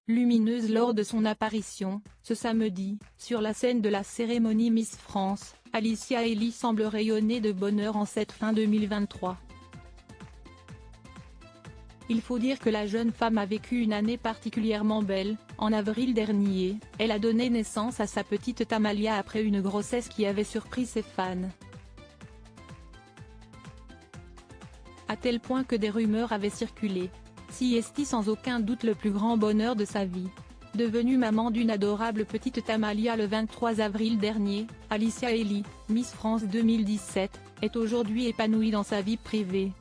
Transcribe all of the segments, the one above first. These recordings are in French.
lumineuse lors de son apparition, ce samedi, sur la scène de la cérémonie Miss France. Alicia Elie semble rayonner de bonheur en cette fin 2023. Il faut dire que la jeune femme a vécu une année particulièrement belle. En avril dernier, elle a donné naissance à sa petite Tamalia après une grossesse qui avait surpris ses fans. À tel point que des rumeurs avaient circulé. Siesti sans aucun doute le plus grand bonheur de sa vie. Devenue maman d'une adorable petite Tamalia le 23 avril dernier, Alicia Elie, Miss France 2017, est aujourd'hui épanouie dans sa vie privée.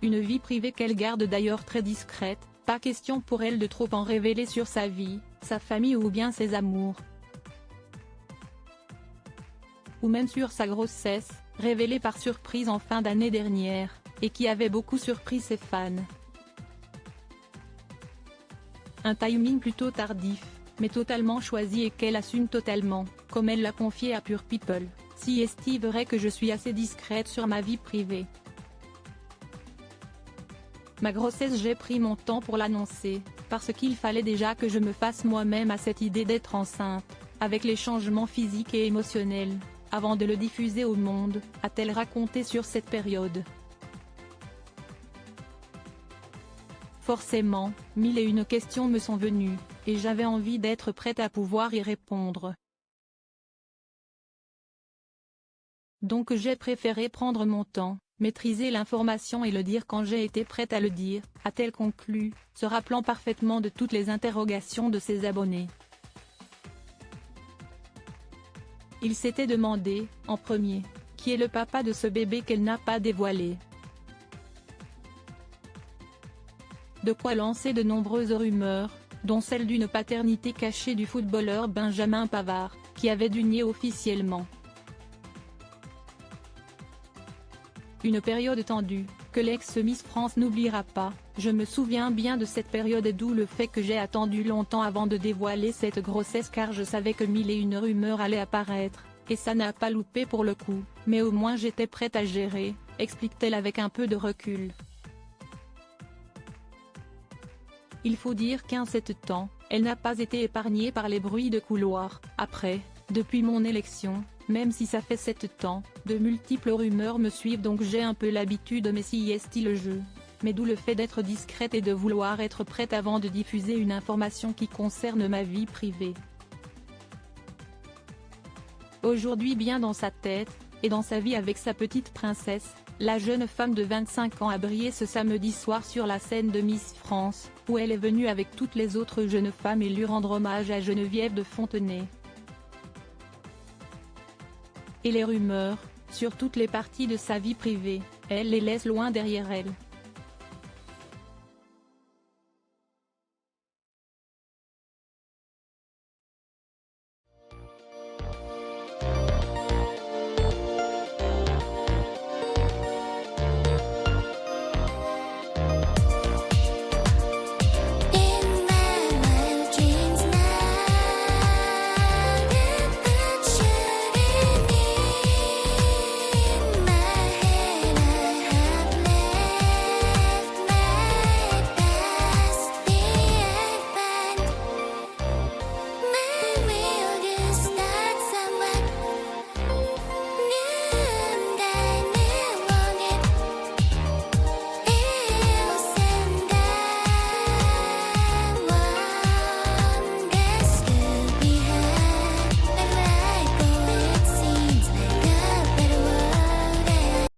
Une vie privée qu'elle garde d'ailleurs très discrète, pas question pour elle de trop en révéler sur sa vie, sa famille ou bien ses amours. Ou même sur sa grossesse, révélée par surprise en fin d'année dernière, et qui avait beaucoup surpris ses fans. Un timing plutôt tardif, mais totalement choisi et qu'elle assume totalement, comme elle l'a confié à Pure People. Siesti verrait que je suis assez discrète sur ma vie privée. Ma grossesse j'ai pris mon temps pour l'annoncer, parce qu'il fallait déjà que je me fasse moi-même à cette idée d'être enceinte, avec les changements physiques et émotionnels, avant de le diffuser au monde, a-t-elle raconté sur cette période. Forcément, 1001 questions me sont venues, et j'avais envie d'être prête à pouvoir y répondre. Donc j'ai préféré prendre mon temps, maîtriser l'information et le dire quand j'ai été prête à le dire, a-t-elle conclu, se rappelant parfaitement de toutes les interrogations de ses abonnés. Il s'était demandé, en premier, qui est le papa de ce bébé qu'elle n'a pas dévoilé. De quoi lancer de nombreuses rumeurs, dont celle d'une paternité cachée du footballeur Benjamin Pavard, qui avait dû nier officiellement. Une période tendue, que l'ex-Miss France n'oubliera pas. Je me souviens bien de cette période et d'où le fait que j'ai attendu longtemps avant de dévoiler cette grossesse car je savais que 1001 rumeurs allaient apparaître, et ça n'a pas loupé pour le coup, mais au moins j'étais prête à gérer, explique-t-elle avec un peu de recul. Il faut dire qu'en cette temps, elle n'a pas été épargnée par les bruits de couloir. Après, depuis mon élection, même si ça fait 7 ans, de multiples rumeurs me suivent donc j'ai un peu l'habitude mais siesti le jeu. Mais d'où le fait d'être discrète et de vouloir être prête avant de diffuser une information qui concerne ma vie privée. Aujourd'hui bien dans sa tête, et dans sa vie avec sa petite princesse, la jeune femme de 25 ans a brillé ce samedi soir sur la scène de Miss France, où elle est venue avec toutes les autres jeunes femmes élues rendre hommage à Geneviève de Fontenay. Et les rumeurs, sur toutes les parties de sa vie privée, elle les laisse loin derrière elle.